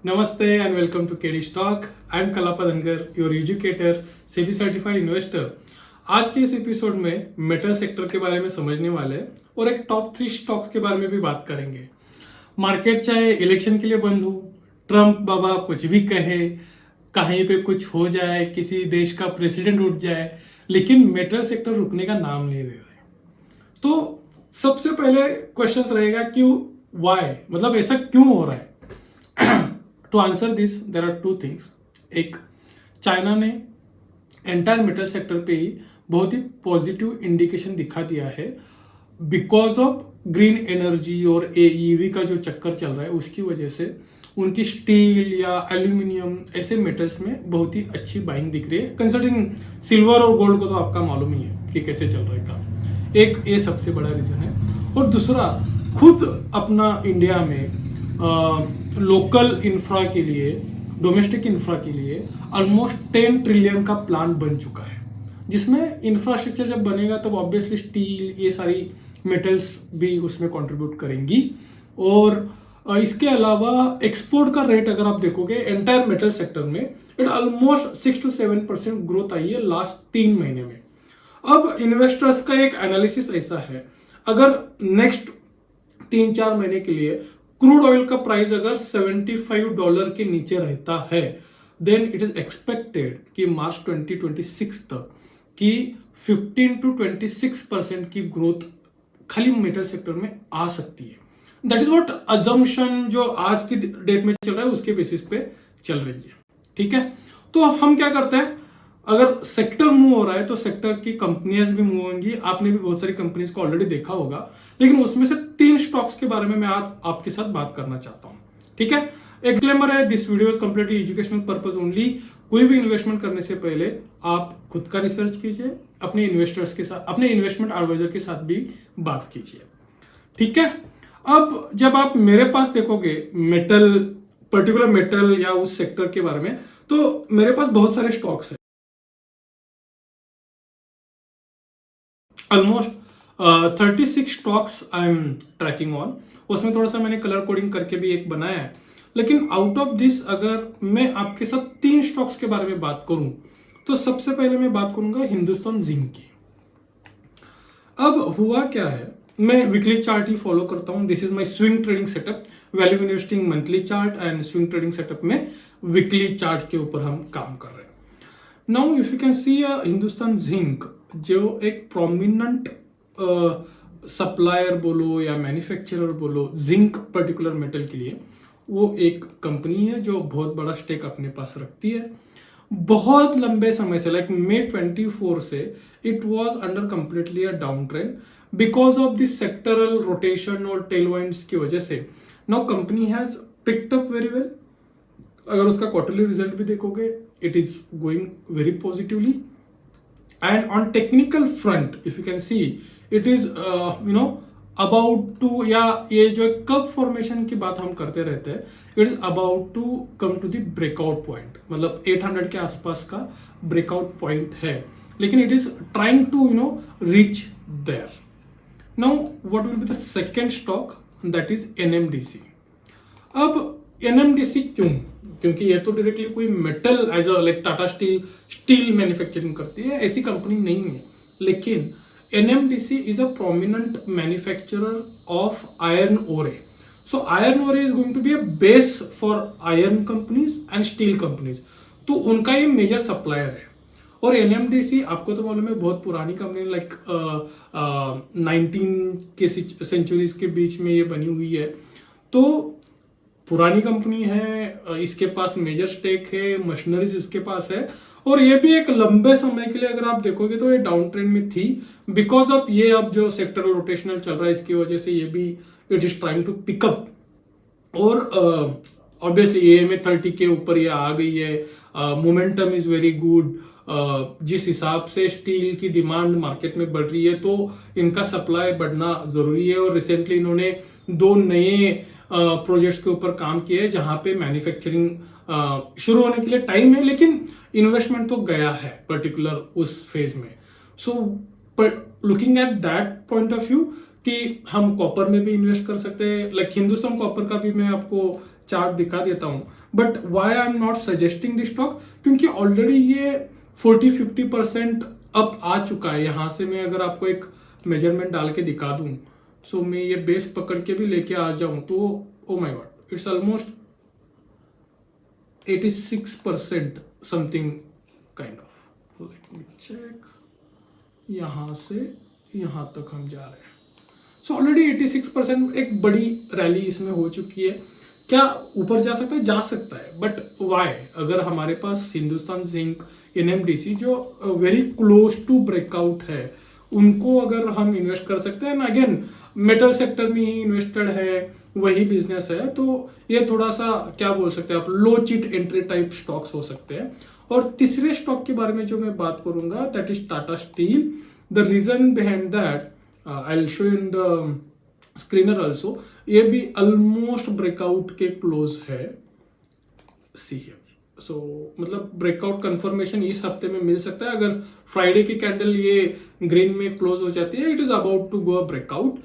Namaste and welcome to KD Stock. I am Kalapa Dhangar, your educator, SEBI certified investor. आज के इस episode में metal sector के बारे में समझने वाले हैं और एक टॉप 3 स्टॉक्स के बारे में भी बात करेंगे। मार्केट चाहे इलेक्शन के लिए बंद हो, ट्रम्प बाबा कुछ भी कहे, कहीं पे कुछ हो जाए, किसी देश का प्रेसिडेंट उठ जाए, लेकिन मेटल सेक्टर रुकने का नाम नहीं ले रहा है। तो सबसे पहले क्वेश्चन रहेगा कि वाई, मतलब ऐसा क्यों हो रहा है। To answer this there are two things. एक, चाइना ने एंटायर मेटल सेक्टर पे ही बहुत ही पॉजिटिव इंडिकेशन दिखा दिया है बिकॉज ऑफ ग्रीन एनर्जी और ईवी का जो चक्कर चल रहा है उसकी वजह से उनकी स्टील या एल्यूमिनियम ऐसे मेटल्स में बहुत ही अच्छी बाइंग दिख रही है। कंसिडरिंग सिल्वर और गोल्ड को तो आपका मालूम ही है कि कैसे चल रहा है काम। एक ये सबसे बड़ा रीजन है। और दूसरा, खुद अपना इंडिया में लोकल इंफ्रा के लिए, डोमेस्टिक इंफ्रा के लिए ऑलमोस्ट 10 ट्रिलियन का प्लान बन चुका है, जिसमें इंफ्रास्ट्रक्चर जब बनेगा तब ऑब्वियसली स्टील, ये सारी मेटल्स भी उसमें कंट्रीब्यूट करेंगी। और इसके अलावा एक्सपोर्ट का रेट अगर आप देखोगे एंटायर मेटल सेक्टर में, इट ऑलमोस्ट 6 to 7% ग्रोथ आई है लास्ट 3 महीने में। अब इन्वेस्टर्स का एक एनालिसिस ऐसा है, अगर नेक्स्ट 3-4 महीने के लिए क्रूड ऑयल का प्राइस अगर $75 के नीचे रहता है, देन इट इज एक्सपेक्टेड कि मार्च 2026 तक कि 15 to 26% की ग्रोथ खाली मेटल सेक्टर में आ सकती है। दैट इज व्हाट अजम्पशन जो आज की डेट में चल रहा है उसके बेसिस पे चल रही है। ठीक है, तो हम क्या करते हैं, अगर सेक्टर मूव हो रहा है तो सेक्टर की कंपनियां भी मूव होंगी। आपने भी बहुत सारी कंपनीज को ऑलरेडी देखा होगा, लेकिन उसमें से 3 स्टॉक्स के बारे में मैं आज आपके साथ बात करना चाहता हूं। ठीक है, एक डिस्क्लेमर है, this video is completely educational purpose only. कोई भी इन्वेस्टमेंट करने से पहले आप खुद का रिसर्च कीजिए, अपने इन्वेस्टर्स के साथ, अपने इन्वेस्टमेंट एडवाइजर के साथ भी बात कीजिए। ठीक है, अब जब आप मेरे पास देखोगे मेटल, पर्टिकुलर मेटल या उस सेक्टर के बारे में, तो मेरे पास बहुत सारे स्टॉक्स है। Almost 36 stocks I am tracking on. उसमें थोड़ा सा मैंने कलर कोडिंग करके भी एक बनाया है, लेकिन आउट ऑफ दिस अगर मैं आपके साथ 3 स्टॉक्स के बारे में बात करूं तो सबसे पहले मैं बात करूंगा हिंदुस्तान जिंक की। अब हुआ क्या है, मैं वीकली चार्ट ही फॉलो करता हूं। This is my swing trading setup, value investing monthly chart and swing trading setup में वीकली चार्ट के ऊपर हम काम कर रहे हैं। Now if you can see Hindustan zinc, जो एक प्रोमिनेंट सप्लायर बोलो या मैन्युफैक्चरर बोलो जिंक पर्टिकुलर मेटल के लिए, वो एक कंपनी है जो बहुत बड़ा स्टेक अपने पास रखती है। बहुत लंबे समय से, लाइक May 24 से it was under completely a down trend because of this sectoral rotation और टेलवाइंड्स की वजह से। Now company has picked up very well. अगर उसका क्वार्टरली रिजल्ट भी देखोगे, it is going very positively, and on technical front if you can see, it is about to, या ये जो कब फॉर्मेशन की बात हम करते रहते हैं, it is about to come to the breakout point, मतलब 800 के आसपास का ब्रेकआउट पॉइंट है, लेकिन it is trying to reach there. Now what will be the second stock, that is NMDC। अब NMDC क्यों, क्योंकि ये तो डायरेक्टली कोई metal as a like Tata Steel manufacturing करती है, ऐसी कंपनी नहीं है, लेकिन NMDC is a prominent manufacturer of iron ore. So iron ओरे is going to be a base for iron companies and steel companies, तो उनका ये मेजर सप्लायर है। और NMDC आपको तो मालूम है बहुत पुरानी कंपनी, लाइक 19 के सेंचुरीज के बीच में ये बनी हुई है, तो पुरानी कंपनी है, इसके पास मेजर स्टेक है, मशीनरीज इसके पास है, और ये भी एक लंबे समय के लिए अगर आप देखोगे तो ये डाउन ट्रेंड में थी बिकॉज ऑफ ये अब जो सेक्टरल रोटेशनल चल रहा है इसकी वजह से ये भी it is trying to pick up. और ऑब्वियसली ये 30 के ऊपर ये आ गई है, मोमेंटम इज वेरी गुड। जिस हिसाब से स्टील की डिमांड मार्केट में बढ़ रही है तो इनका सप्लाई बढ़ना जरूरी है। और रिसेंटली इन्होंने 2 नए प्रोजेक्ट्स के ऊपर काम किए हैं जहां पे मैन्युफैक्चरिंग शुरू होने के लिए टाइम है, लेकिन इन्वेस्टमेंट तो गया है पर्टिकुलर उस फेज में। So looking at that point of view कि हम कॉपर में भी इन्वेस्ट कर सकते हैं, लाइक हिंदुस्तान कॉपर का भी मैं आपको चार्ट दिखा देता हूं। But why I am not suggesting this stock, क्योंकि ऑलरेडी ये 40-50% अप आ चुका है। यहाँ से मैं अगर आपको एक मेजरमेंट डाल के दिखा दूं, सो मैं ये बेस पकड़ के भी लेके आ जाऊं तो oh my God, it's almost 86% something kind of. Let me check, यहाँ से यहाँ तक हम जा रहे हैं। सो ऑलरेडी 86% एक बड़ी रैली इसमें हो चुकी है। क्या ऊपर जा सकता है? जा सकता है, बट वाई? अगर हमारे पास हिंदुस्तान जिंक, एनएमडीसी जो वेरी क्लोज टू ब्रेकआउट है, उनको अगर हम इन्वेस्ट कर सकते हैं ना, अगेन मेटल सेक्टर में ही इन्वेस्टेड है, वही बिजनेस है, तो ये थोड़ा सा क्या बोल सकते हैं आप, लो चिट एंट्री टाइप स्टॉक्स हो सकते हैं। और तीसरे स्टॉक के बारे में जो मैं बात करूंगा, that is Tata steel. The reason behind that I will show in the screener also. ये भी ऑलमोस्ट ब्रेकआउट के क्लोज है, सी हियर। सो मतलब ब्रेकआउट कंफर्मेशन इस हफ्ते में मिल सकता है। अगर फ्राइडे की कैंडल ये ग्रीन में क्लोज हो जाती है, it is about to go breakout,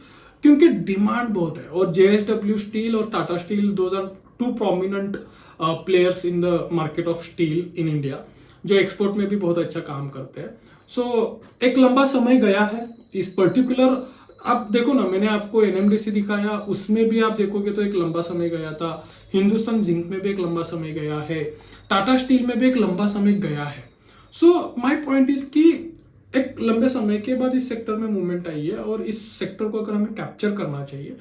क्योंकि डिमांड बहुत है। और जेएसडब्ल्यू स्टील और Tata steel, those are two prominent players in the market of steel in India, जो एक्सपोर्ट में भी बहुत अच्छा काम करते हैं। सो एक लंबा समय गया है इस पर्टिकुलर, आप देखो ना, मैंने आपको एनएमडीसी दिखाया, उसमें भी आप देखोगे तो एक लंबा समय गया था। हिंदुस्तान जिंक में भी एक लंबा समय गया है, टाटा स्टील में भी एक लंबा समय गया है। सो माय पॉइंट इज कि एक लंबे समय के बाद इस सेक्टर में मूवमेंट आई है, और इस सेक्टर को अगर हमें कैप्चर करना चाहिए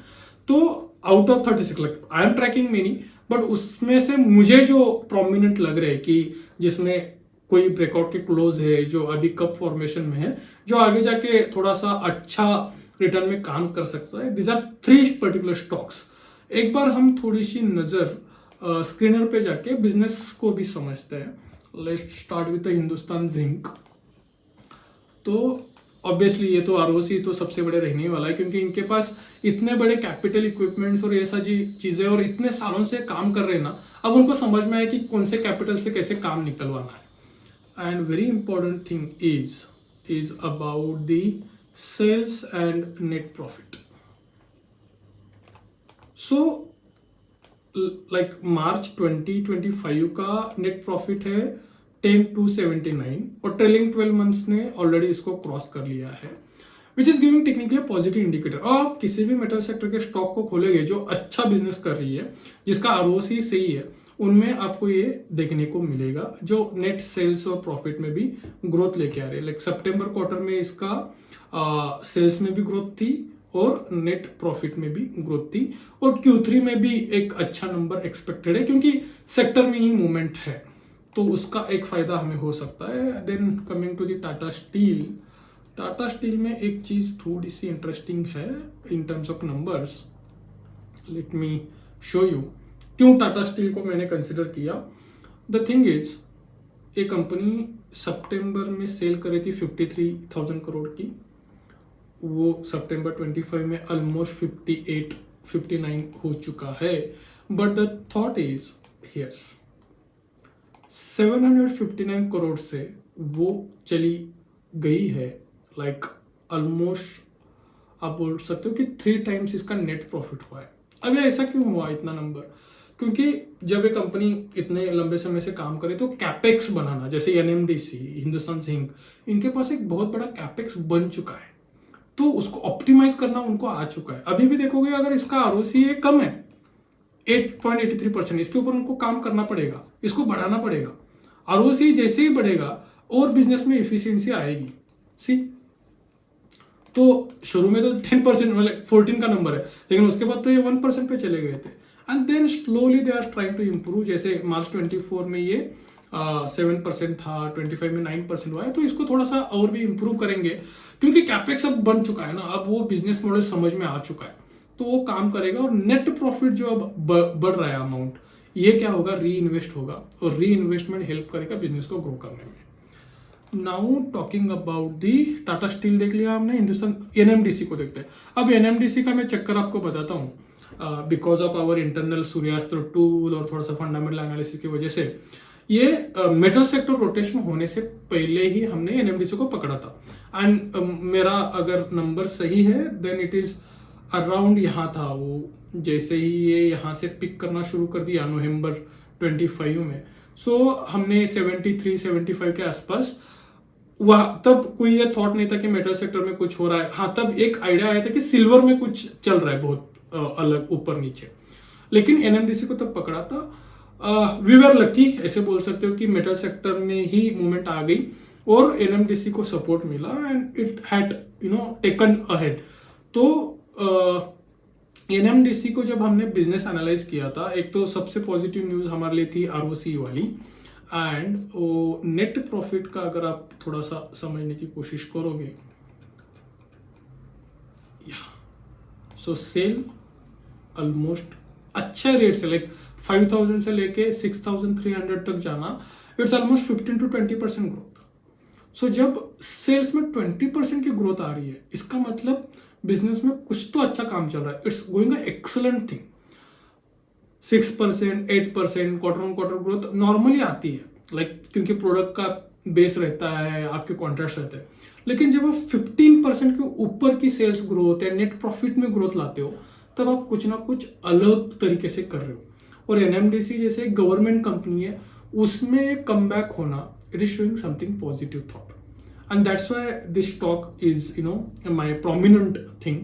तो out of 36 lakh I am tracking many, but उसमें से मुझे जो प्रोमिनेंट लग रहे हैं कि जिसमें कोई ब्रेकआउट के क्लोज है, जो अभी कप फॉर्मेशन में है, जो आगे जाके थोड़ा सा अच्छा रिटर्न में काम कर सकता है, दिस आर 3 पर्टिकुलर स्टॉक्स। एक बार हम थोड़ी सी नजर स्क्रीनर पे जाके बिजनेस को भी समझते हैं। Let's start with the Hindustan zinc. तो ऑब्वियसली ये तो आरओसी तो सबसे बड़े रहने वाला है, क्योंकि इनके पास इतने बड़े कैपिटल इक्विपमेंट्स और ये सारी चीजें, और इतने सालों से काम कर रहे हैं ना, अब उनको समझ में आया कि कौन से कैपिटल से कैसे काम निकलवाना है। And very important thing is about the sales and net profit. So like March 2025 का नेट प्रॉफिट है 10,279, और ट्रेलिंग 12 मंथ्स ने ऑलरेडी इसको क्रॉस कर लिया है, which is giving technically positive indicator. और आप किसी भी मेटल सेक्टर के स्टॉक को खोलेंगे जो अच्छा बिजनेस कर रही है, जिसका आरओसी सही है, उनमें आपको ये देखने को मिलेगा, जो नेट सेल्स और प्रॉफिट में भी ग्रोथ लेके आ रहे हैं। लाइक सितंबर क्वार्टर में इसका सेल्स में भी ग्रोथ थी और नेट प्रॉफिट में भी ग्रोथ थी, और Q3 में भी एक अच्छा नंबर एक्सपेक्टेड है, क्योंकि सेक्टर में ही मूवमेंट है, तो उसका एक फायदा हमें हो सकता है। Then coming to the Tata steel. Tata steel में एक चीज थोड़ी सी इंटरेस्टिंग है in terms of numbers. Let me show you क्यों टाटा स्टील को मैंने कंसिडर किया। द थिंग इज, ये कंपनी सितंबर में सेल करी थी 53,000 करोड़ की, वो सितंबर 25 में ऑलमोस्ट 59 हो चुका है। But the thought is here, 759 crore से वो चली गई है, लाइक ऑलमोस्ट आप बोल सकते हो कि 3 टाइम्स इसका नेट प्रॉफिट हुआ है। अब ये ऐसा क्यों हुआ इतना नंबर? क्योंकि जब एक कंपनी इतने लंबे समय से काम करे तो कैपेक्स बनाना, जैसे एनएमडीसी, हिंदुस्तान जिंक, इनके पास एक बहुत बड़ा कैपेक्स बन चुका है, तो उसको ऑप्टिमाइज करना उनको आ चुका है। अभी भी देखोगे अगर इसका आरओसी कम है 8.83%, इसके ऊपर उनको काम करना पड़ेगा, इसको बढ़ाना पड़ेगा। आरओसी जैसे ही बढ़ेगा और बिजनेस में इफिशियंसी आएगी। सी, तो शुरू में तो 10% मतलब 14 का नंबर है, लेकिन उसके बाद तो ये 1% पे चले गए थे, and then slowly they are trying to improve. जैसे मार्च 24 में ये 7% था, 25 में 9% हुआ है, तो इसको थोड़ा सा और भी इम्प्रूव करेंगे, क्योंकि कैपेक्स अब बन चुका है ना, अब वो बिजनेस मॉडल समझ में आ चुका है, तो वो काम करेगा। और नेट प्रॉफिट जो अब बढ़ रहा है अमाउंट, ये क्या होगा, री इन्वेस्ट होगा, और री इन्वेस्टमेंट हेल्प करेगा बिजनेस को ग्रो करने में। Now talking about the Tata steel देख लिया हमने, हिंदुस्तान एनएमडीसी को देखते हैं। अब एनएमडीसी का मैं चक्कर आपको बताता हूँ, because of our internal Suryastra tool और थोड़ा सा फंडामेंटल एनालिसिस की वजह से, ये मेटल सेक्टर रोटेशन होने से पहले ही हमने एनएमडीसी को पकड़ा था, एंड मेरा अगर नंबर सही है देन इट इज अराउंड यहाँ था वो जैसे ही ये यहाँ से पिक करना शुरू कर दिया नवंबर 25 में, सो हमने 73-75 के आसपास, वह तब कोई ये थॉट नहीं था कि मेटल सेक्टर में कुछ हो रहा है। हाँ, तब एक आइडिया आया था कि सिल्वर में कुछ चल रहा है बहुत अलग ऊपर नीचे, लेकिन एनएमडीसी को तब पकड़ा था। वी वर लकी, ऐसे बोल सकते हो कि मेटल सेक्टर में ही मूवमेंट आ गई और एनएमडीसी को सपोर्ट मिला and it had taken ahead. तो एनएमडीसी को जब हमने बिजनेस एनालाइज किया था, एक तो सबसे पॉजिटिव न्यूज हमारे लिए थी आरओसी वाली, एंड वो नेट प्रॉफिट का अगर आप थोड़ा सा समझने की कोशिश करोगे, सो सेल ऑलमोस्ट अच्छे रेट से, लाइक 5000 से लेके 6300 तक जाना, इट्स ऑलमोस्ट 15-20% ग्रोथ। सो जब सेल्स में 20% की ग्रोथ आ रही है, इसका मतलब बिजनेस में कुछ तो अच्छा काम चल रहा है, it's going excellent thing. 6%, 8% quarter on quarter growth normally आती है, लाइक क्योंकि प्रोडक्ट का बेस रहता है, आपके कॉन्ट्रैक्ट्स रहते हैं। लेकिन जब आप 15% के ऊपर की सेल्स ग्रोथ या नेट प्रॉफिट में ग्रोथ लाते हो, तब आप कुछ ना कुछ अलग तरीके से कर रहे हो। और एनएमडीसी जैसे गवर्नमेंट कंपनी है, उसमें कम बैक होना, it is showing something positive thought, and that's why this talk is my prominent thing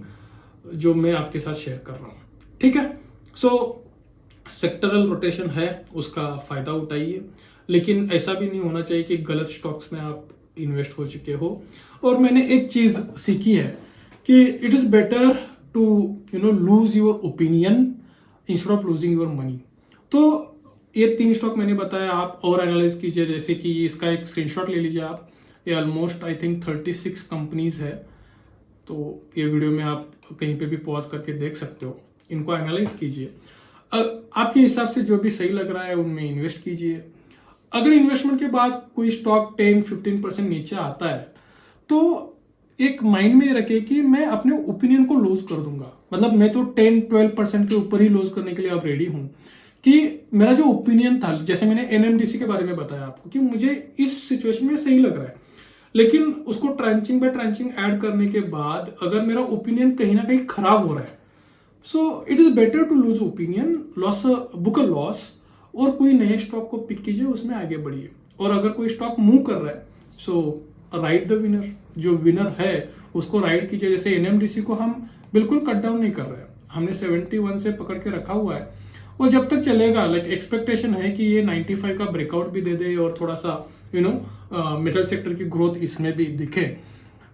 जो मैं आपके साथ शेयर कर रहा हूँ। ठीक है, सो सेक्टरल रोटेशन है, उसका फायदा उठाइए, लेकिन ऐसा भी नहीं होना चाहिए कि गलत स्टॉक्स में आप इन्वेस्ट हो चुके हो। और मैंने एक चीज सीखी है कि it is better to lose your opinion instead of losing your money. तो ये 3 स्टॉक मैंने बताया, आप और एनालाइज कीजिए, जैसे कि इसका एक स्क्रीनशॉट ले लीजिए आप, ये ऑलमोस्ट आई थिंक 36 कंपनीज है। तो ये वीडियो में आप कहीं पे भी पॉज करके देख सकते हो, इनको एनालाइज कीजिए, आपके हिसाब से जो भी सही लग रहा है उनमें इन्वेस्ट कीजिए। अगर इन्वेस्टमेंट के बाद कोई स्टॉक 10-15% नीचे आता है, तो एक माइंड में रखे कि मैं अपने ओपिनियन को लूज कर दूंगा, मतलब मैं तो 10-12% के ऊपर ही लूज करने के लिए अब रेडी हूं, कि मेरा जो ओपिनियन था, जैसे मैंने एनएमडीसी के बारे में बताया आपको कि मुझे इस सिचुएशन में सही लग रहा है, लेकिन उसको ट्रेंचिंग बाय ट्रेंचिंग ऐड करने के बाद अगर मेरा ओपिनियन कहीं ना कहीं खराब हो रहा है, so it is better to lose opinion, loss book a loss, और कोई नए स्टॉक को पिक कीजिए, उसमें आगे बढ़िए। और अगर कोई स्टॉक मूव कर रहा है, सो राइड द विनर, जो विनर है उसको राइड कीजिए। जैसे एनएमडीसी को हम बिल्कुल कट डाउन नहीं कर रहे हैं, हमने 71 से पकड़ के रखा हुआ है, और जब तक चलेगा, लाइक एक्सपेक्टेशन है कि ये 95 का ब्रेकआउट भी दे दे और थोड़ा सा मेटल सेक्टर की ग्रोथ इसमें भी दिखे।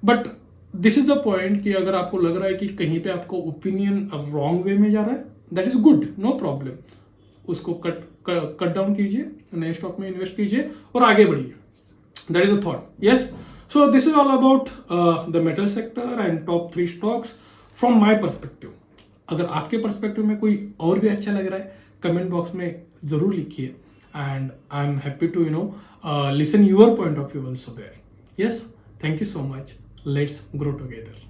But this is the point कि अगर आपको लग रहा है कि कहीं पे आपको ओपिनियन रॉन्ग वे में जा रहा है, that is good, no problem, उसको कट डाउन कीजिए, नए स्टॉक में इन्वेस्ट कीजिए और आगे बढ़िए। That is the thought. Yes, so this is all about the metal sector and top 3 stocks from my perspective. अगर आपके पर्सपेक्टिव में कोई और भी अच्छा लग रहा है, कमेंट बॉक्स में जरूर लिखिए, and I am happy to listen your point of view also there. Yes, thank you so much, let's grow together.